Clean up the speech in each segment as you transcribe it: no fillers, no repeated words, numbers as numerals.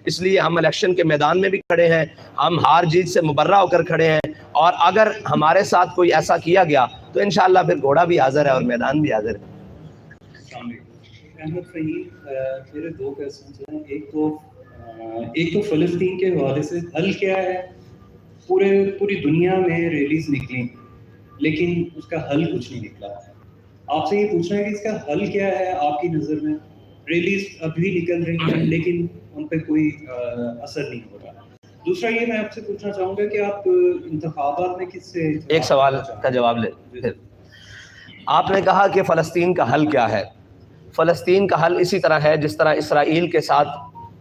اس لیے ہم الیکشن کے میدان میں بھی کھڑے ہیں, ہم ہار جیت سے مبرہ ہو کر کھڑے ہیں, اور اگر ہمارے ساتھ کوئی ایسا کیا گیا تو انشاءاللہ پھر گھوڑا بھی حاضر ہے اور میدان بھی حاضر ہے. احمد فہیم, میرے دو کویسچنز ہیں. ایک تو فلسطین کے حوالے سے حل کیا ہے؟ پوری دنیا میں ریلیز نکلی لیکن اس کا حل کچھ نہیں نکلا. آپ سے یہ پوچھنا ہے کہ اس کا حل کیا ہے آپ کی نظر میں؟ ریلیز ابھی نکل رہی ہیں لیکن ان پہ کوئی اثر نہیں ہو رہا. دوسرا یہ میں آپ سے پوچھنا چاہوں گا کہ آپ انتخابات میں کس سے... ایک سوال کا جواب لے. آپ نے کہا کہ فلسطین کا حل کیا ہے. فلسطین کا حل اسی طرح ہے جس طرح اسرائیل کے ساتھ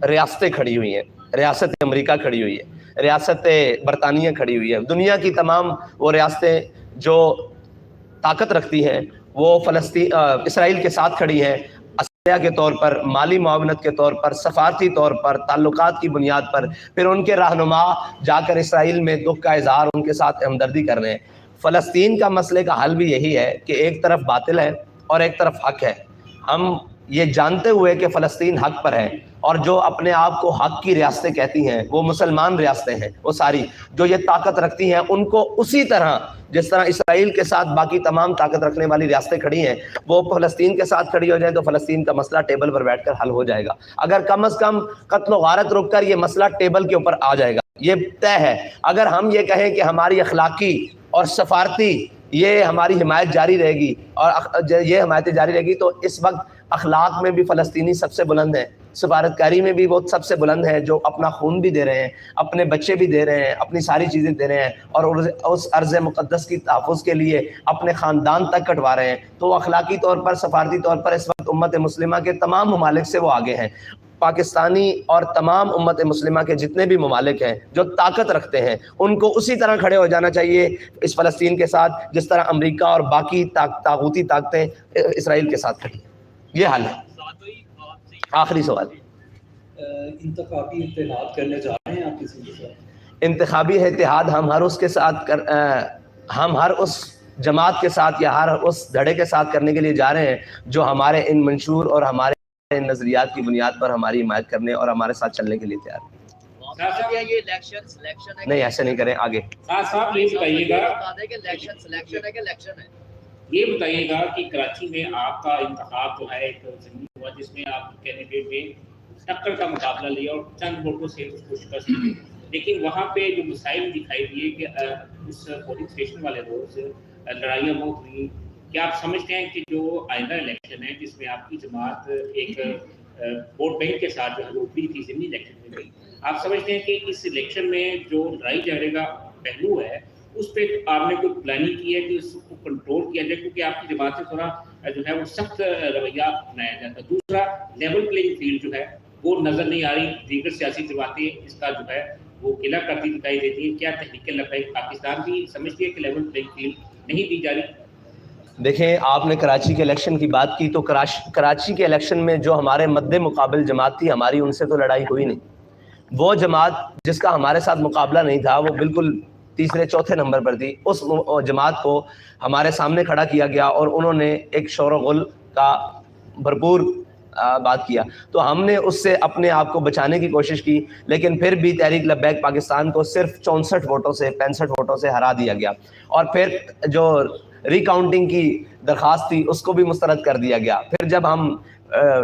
ریاستیں کھڑی ہوئی ہیں, ریاست امریکہ کھڑی ہوئی ہے, ریاست برطانیہ کھڑی ہوئی ہے. دنیا کی تمام وہ ریاستیں جو طاقت رکھتی ہیں وہ اسرائیل کے ساتھ کھڑی ہیں, اسلحہ کے طور پر, مالی معاونت کے طور پر, سفارتی طور پر, تعلقات کی بنیاد پر. پھر ان کے رہنما جا کر اسرائیل میں دکھ کا اظہار, ان کے ساتھ ہمدردی کر رہے ہیں. فلسطین کا مسئلے کا حل بھی یہی ہے کہ ایک طرف باطل ہے اور ایک طرف حق ہے. ہم یہ جانتے ہوئے کہ فلسطین حق پر ہے, اور جو اپنے آپ کو حق کی ریاستیں کہتی ہیں وہ مسلمان ریاستیں ہیں, وہ ساری جو یہ طاقت رکھتی ہیں ان کو اسی طرح جس طرح اسرائیل کے ساتھ باقی تمام طاقت رکھنے والی ریاستیں کھڑی ہیں وہ فلسطین کے ساتھ کھڑی ہو جائیں تو فلسطین کا مسئلہ ٹیبل پر بیٹھ کر حل ہو جائے گا. اگر کم از کم قتل و غارت رک کر یہ مسئلہ ٹیبل کے اوپر آ جائے گا, یہ طے ہے. اگر ہم یہ کہیں کہ ہماری اخلاقی اور سفارتی یہ ہماری حمایت جاری رہے گی اور یہ حمایت جاری رہے گی تو اس وقت اخلاق میں بھی فلسطینی سب سے بلند ہیں, سفارتکاری میں بھی وہ سب سے بلند ہیں, جو اپنا خون بھی دے رہے ہیں, اپنے بچے بھی دے رہے ہیں, اپنی ساری چیزیں دے رہے ہیں, اور اس ارض مقدس کی تحفظ کے لیے اپنے خاندان تک کٹوا رہے ہیں. تو وہ اخلاقی طور پر, سفارتی طور پر اس وقت امت مسلمہ کے تمام ممالک سے وہ آگے ہیں. پاکستانی اور تمام امت مسلمہ کے جتنے بھی ممالک ہیں جو طاقت رکھتے ہیں ان کو اسی طرح کھڑے ہو جانا چاہیے اس فلسطین کے ساتھ جس طرح امریکہ اور باقی طاغوتی طاقتیں اسرائیل کے ساتھ کھڑی ہیں. یہ حل ہے. آخری سوال, انتخابی اتحاد کرنے جا رہے ہیں آپ کسی کے ساتھ؟ انتخابی اتحاد ہم ہر اس جماعت کے ساتھ یا ہر اس دھڑے کے ساتھ کرنے کے لیے جا رہے ہیں جو ہمارے ان منشور اور ہمارے نظریات کی بنیاد پر ہماری حمایت کرنے اور ہمارے ساتھ چلنے کے لیے تیار ہیں. نہیں ایسے نہیں کریں. آگے صاحب یہ بتائیے گا کہ کراچی میں آپ کا انتخاب جو ہے ایک ضمنی ہوا جس میں آپ کینڈیڈیٹ نے ٹکر کا مقابلہ لیا اور چند ووٹوں سے اس کو شکست دی, لیکن وہاں پہ جو مسائل دکھائی دیے کہ اس پولنگ اسٹیشن والے روز لڑائیاں بہت ہوئی. کیا آپ سمجھتے ہیں کہ جو آئندہ الیکشن ہے جس میں آپ کی جماعت ایک ووٹ بینک کے ساتھ جو ہے وہ ابھی تھی ضمنی الیکشن میں گئی, آپ سمجھتے ہیں کہ اس الیکشن میں جو لڑائی جھگڑے کا پہلو ہے اس پہ آپ نے کوئی پلاننگ کی ہے کہ اس کو کنٹرول کیا جائے, کیونکہ آپ کی جماعت سے تھوڑا جو ہے وہ سخت رویہ اپنایا جاتا ہے. دوسرا لیول پلینگ فیلڈ جو ہے وہ نظر نہیں آ رہی, دیگر سیاسی جماعتیں اس کا جو ہے وہ قلعہ کرتی دکھائی دیتی ہیں. کیا تحریک لبیک پاکستان بھی سمجھتی ہے کہ لیول پلینگ فیلڈ نہیں دی جا رہی؟ دیکھیں, آپ نے کراچی کے الیکشن کی بات کی تو کراچی کے الیکشن میں جو ہمارے مد مقابل جماعت تھی ہماری, ان سے تو لڑائی ہوئی نہیں. وہ جماعت جس کا ہمارے ساتھ مقابلہ نہیں تھا وہ بالکل تیسرے چوتھے نمبر پر تھی. اس جماعت کو ہمارے سامنے کھڑا کیا گیا اور انہوں نے ایک شور و غل کا بھرپور بات کیا, تو ہم نے اس سے اپنے آپ کو بچانے کی کوشش کی, لیکن پھر بھی تحریک لبیک پاکستان کو صرف 64 ووٹوں سے 65 ووٹوں سے ہرا دیا گیا, اور پھر جو ریکاؤنٹنگ کی درخواست تھی اس کو بھی مسترد کر دیا گیا. پھر جب ہم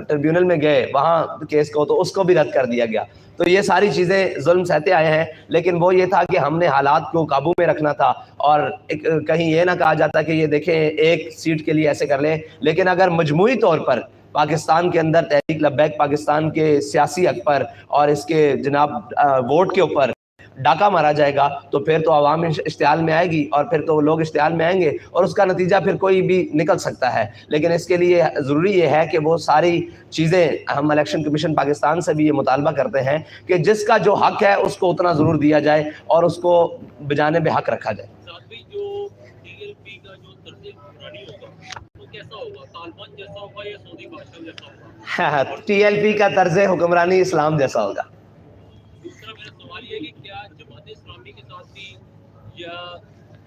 ٹریبیونل میں گئے وہاں کیس کو تو اس کو بھی رد کر دیا گیا. تو یہ ساری چیزیں ظلم سہتے آئے ہیں, لیکن وہ یہ تھا کہ ہم نے حالات کو قابو میں رکھنا تھا, اور کہیں یہ نہ کہا جاتا کہ یہ دیکھیں ایک سیٹ کے لیے ایسے کر لیں. لیکن اگر مجموعی طور پر پاکستان کے اندر تحریک لبیک پاکستان کے سیاسی حق پر اور اس کے جناب ووٹ کے اوپر ڈاکہ مارا جائے گا تو پھر تو عوام اشتعال میں آئے گی, اور پھر تو لوگ اشتعال میں آئیں گے, اور اس کا نتیجہ پھر کوئی بھی نکل سکتا ہے. لیکن اس کے لیے ضروری یہ ہے کہ وہ ساری چیزیں, ہم الیکشن کمیشن پاکستان سے بھی یہ مطالبہ کرتے ہیں کہ جس کا جو حق ہے اس کو اتنا ضرور دیا جائے اور اس کو بجانب حق رکھا جائے. ٹی ایل پی کا طرز حکمرانی اسلام جیسا ہوگا. دوسرا میرا سوال یہ ہے کہ کیا جماعت اسلامی کے ساتھ بھی یا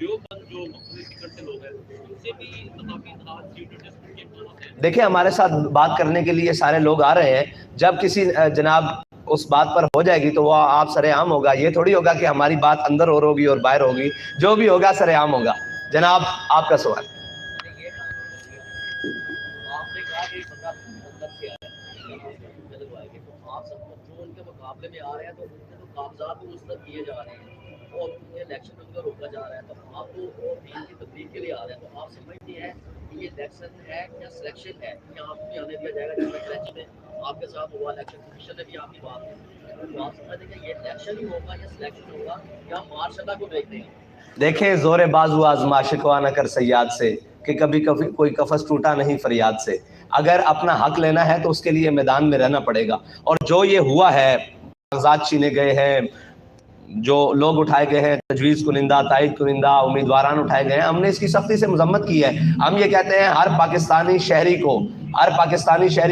دیوبند جو مختلف فکر سے لوگ ہیں ان سے بھی انتخابی اتحاد سیٹ ڈسکس کے امکانات ہیں؟ دیکھیں, ہمارے ساتھ بات کرنے کے لیے سارے لوگ آ رہے ہیں. جب کسی جناب اس بات پر ہو جائے گی تو وہ آپ سر عام ہوگا. یہ تھوڑی ہوگا کہ ہماری بات اندر اور ہوگی اور باہر ہوگی. جو بھی ہوگا سر عام ہوگا. جناب آپ کا سوال. آپ نے کہا کہ بندہ مطلب کیا ہے تو آپ سب کو جو ان کے مقابلے میں آ رہے ہیں تو ان کے تو کاغذات بھی مسترد کیے جا رہے ہیں اور الیکشن ان کا روکا جا رہا ہے. تو آپ تو دین کی تبلیغ کے لیے آ رہے ہیں تو آپ سمجھتے ہیں کہ یہ الیکشن ہے یا سلیکشن ہے یا آپ کو بھی آنے دیا جائے گا جس میں الیکشن میں آپ کے ساتھ ہوا الیکشن کمیشن نے بھی آپ کی بات کی تو آپ سمجھتے ہیں کہ یہ الیکشن ہی ہوگا یا سلیکشن ہوگا یا مارش اللہ کو دیکھتے ہیں. دیکھیں زور بازو آزمائش کو نہ کر صیاد سے کہ کبھی کوئی قفس ٹوٹا نہیں فریاد سے. اگر اپنا حق لینا ہے تو اس کے لیے میدان میں رہنا پڑے گا. اور جو یہ ہوا ہے کاغذات چھینے گئے ہیں, جو لوگ اٹھائے گئے ہیں, تجویز کنندہ, تائید کنندہ, امیدواران اٹھائے گئے ہیں, ہم نے اس کی سختی سے مذمت کی ہے. ہم یہ کہتے ہیں ہر پاکستانی شہری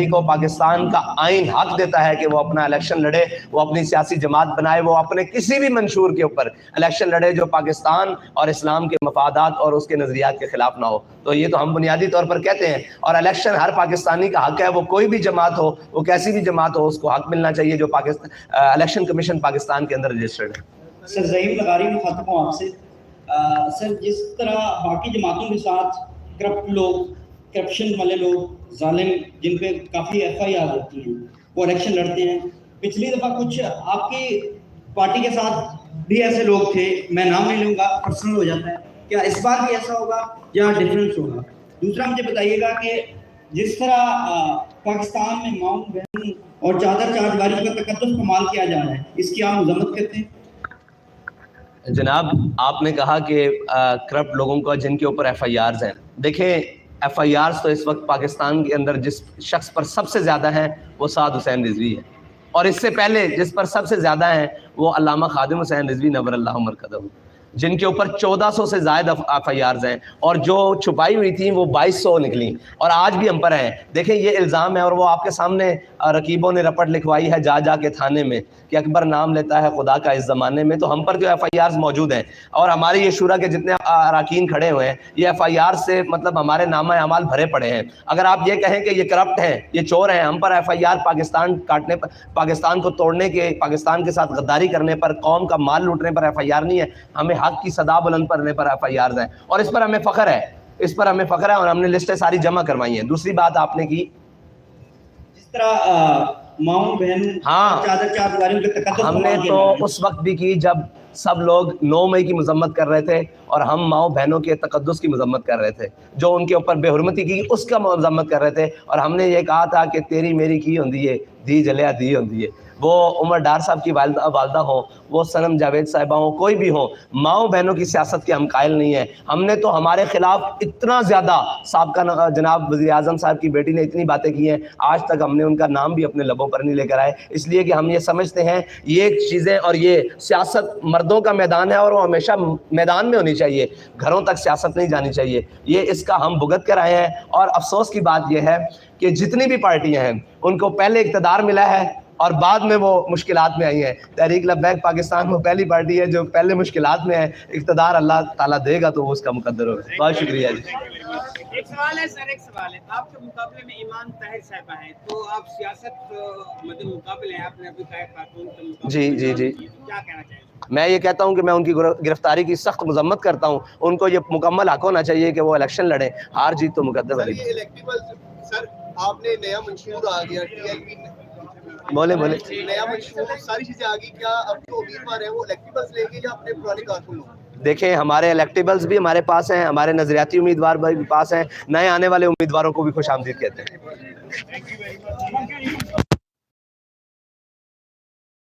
کو پاکستان کا آئین حق دیتا ہے کہ وہ اپنا الیکشن لڑے, وہ اپنی سیاسی جماعت بنائے, وہ اپنے کسی بھی منشور کے اوپر الیکشن لڑے جو پاکستان اور اسلام کے مفادات اور اس کے نظریات کے خلاف نہ ہو. تو یہ تو ہم بنیادی طور پر کہتے ہیں. اور الیکشن ہر پاکستانی کا حق ہے, وہ کوئی بھی جماعت ہو, وہ کیسی بھی جماعت ہو, اس کو حق ملنا چاہیے جو الیکشن کمیشن پاکستان کے اندر رجسٹرڈ ہے. سر ظہیم لغاری مخاطب ہوں آپ سے. سر جس طرح باقی جماعتوں کے ساتھ کرپٹ لوگ, کرپشن والے لوگ, ظالم جن پہ کافی ایف آئی آر ہوتی ہیں وہ الیکشن لڑتے ہیں, پچھلی دفعہ کچھ آپ کی پارٹی کے ساتھ بھی ایسے لوگ تھے, میں نام نہیں لوں گا, پرسنل ہو جاتا ہے, کیا اس بار بھی ایسا ہوگا یا ڈفرینس ہوگا؟ دوسرا مجھے بتائیے گا کہ جس طرح پاکستان میں ماؤں بہنوں اور چادر چادگاریوں کا تقدس پامال کیا جا رہا ہے, اس کی آپ مذمت کرتے ہیں؟ جناب آپ نے کہا کہ کرپٹ لوگوں کا جن کے اوپر ایف آئی آرز ہیں. دیکھیں ایف آئی آرز تو اس وقت پاکستان کے اندر جس شخص پر سب سے زیادہ ہیں وہ سعد حسین رضوی ہے, اور اس سے پہلے جس پر سب سے زیادہ ہیں وہ علامہ خادم حسین رضوی نور اللہ مرکزہ, جن کے اوپر 1400 سے زائد ایف آئی آرز ہیں, اور جو چھپائی ہوئی تھیں وہ 2200 نکلیں, اور آج بھی ہم پر ہیں. دیکھیں یہ الزام ہے, اور وہ آپ کے سامنے رقیبوں نے رپٹ لکھوائی ہے جا کے تھانے میں کہ اکبر نام لیتا ہے خدا کا اس زمانے میں. تو ہم پر جو ایف آئی آرز موجود ہیں, اور ہمارے یہ شورا کے جتنے اراکین کھڑے ہوئے ہیں, یہ ایف آئی آر سے مطلب ہمارے نامہ اعمال بھرے پڑے ہیں. اگر آپ یہ کہیں کہ یہ کرپٹ ہیں, یہ چور ہیں, ہم پر ایف آئی آر پاکستان کاٹنے پر, پاکستان کو توڑنے کے, پاکستان کے ساتھ غداری کرنے پر, قوم کا مال لوٹنے پر ایف آئی آر نہیں ہے. ہمیں حق کی صدا بلند کرنے پر ایف آئی آرز ہیں, اور اس پر ہمیں فخر ہے, اور ہم نے لسٹیں ساری جمع کروائی ہیں. دوسری بات آپ نے کی جس طرح ماؤں بہنوں چادر چادگاریوں کے تقدس ہم نے تو اس وقت بھی کی جب سب لوگ 9 مئی کی مذمت کر رہے تھے, اور ہم ماؤں بہنوں کے تقدس کی مذمت کر رہے تھے, جو ان کے اوپر بے حرمتی کی اس کا مذمت کر رہے تھے. اور ہم نے یہ کہا تھا کہ تیری میری کی ہوندی ہے, دی جلیا دی ہوندی ہے. وہ عمر ڈار صاحب کی والدہ ہوں, وہ صنم جاوید صاحبہ ہوں, کوئی بھی ہوں, ماؤں بہنوں کی سیاست کے ہم قائل نہیں ہیں. ہم نے تو ہمارے خلاف اتنا زیادہ سابقہ جناب وزیر اعظم صاحب کی بیٹی نے اتنی باتیں کی ہیں, آج تک ہم نے ان کا نام بھی اپنے لبوں پر نہیں لے کر آئے, اس لیے کہ ہم یہ سمجھتے ہیں یہ چیزیں, اور یہ سیاست مردوں کا میدان ہے اور وہ ہمیشہ میدان میں ہونی چاہیے, گھروں تک سیاست نہیں جانی چاہیے. یہ اس کا ہم بھگت کر آئے ہیں. اور افسوس کی بات یہ ہے کہ جتنی بھی پارٹیاں ہیں ان کو پہلے اقتدار ملا ہے اور بعد میں وہ مشکلات میں آئی ہیں. تحریک لبیک پاکستان وہ پہلی پارٹی ہے جو پہلے مشکلات میں ہے, اقتدار اللہ تعالیٰ دے گا تو وہ اس کا مقدر ہوگا. بہت شکریہ جی. ایک سوال ہے سر, ایک سوال ہے, آپ کے مقابلے میں ایمان طاہر صاحبہ ہیں, تو آپ سیاست مطلب مقابلے ہیں, آپ نے ابھی طاہر خاتون کے مقابلے جی کیا کہنا چاہیں گے؟ میں یہ کہتا ہوں کہ میں ان کی گرفتاری کی سخت مذمت کرتا ہوں. ان کو یہ مکمل حق ہونا چاہیے کہ وہ الیکشن لڑیں, ہار جیت تو مقدر ہے. سر آپ نے نیا منشور آ گیا, ٹی ایل پی بولے نیا منشور, ساری چیزیں آ گئی, کیا اب جو امیدوار ہیں وہ الیکٹیبلز لیں گے یا اپنے پرانے کارکن لوگ؟ دیکھیں ہمارے الیکٹیبلز بھی ہمارے پاس ہیں, ہمارے نظریاتی امیدوار بھی پاس ہیں, نئے آنے والے امیدواروں کو بھی خوش آمدید کہتے ہیں.